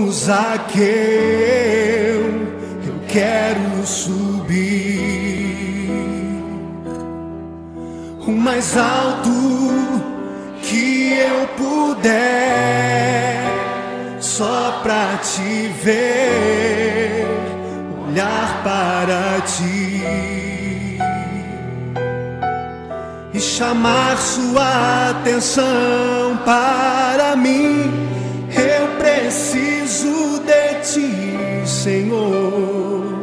Como Zaqueu, eu quero subir o mais alto que eu puder, só pra te ver, olhar para ti e chamar sua atenção para mim. Eu preciso de ti, Senhor.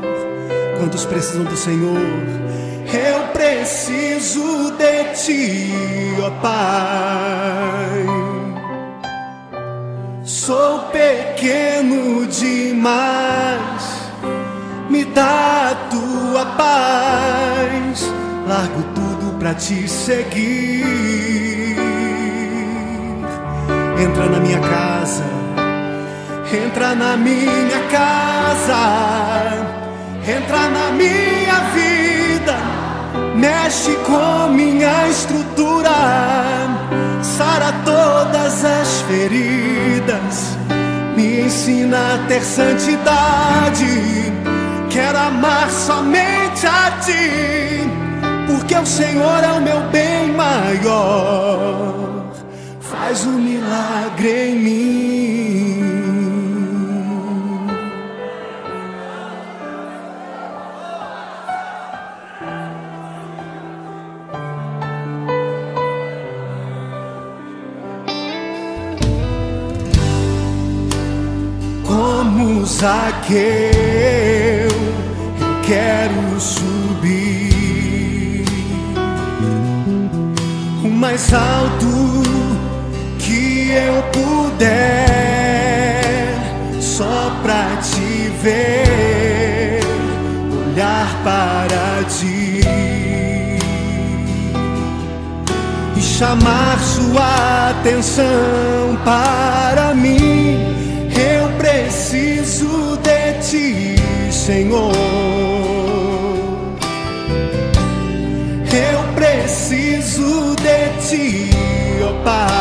Quantos precisam do Senhor? Eu preciso de ti, ó Pai. Sou pequeno demais, me dá a tua paz. Largo tudo pra te seguir. Entra na minha casa, entra na minha casa, entra na minha vida, mexe com minha estrutura, sara todas as feridas, me ensina a ter santidade. Quero amar somente a ti, porque o Senhor é o meu bem maior. Faz um milagre em mim. Como Zaqueu, eu quero subir o mais alto que eu puder, só pra te ver, olhar para ti e chamar sua atenção para mim. Eu preciso de ti, Senhor. Eu preciso de ti, ó Pai.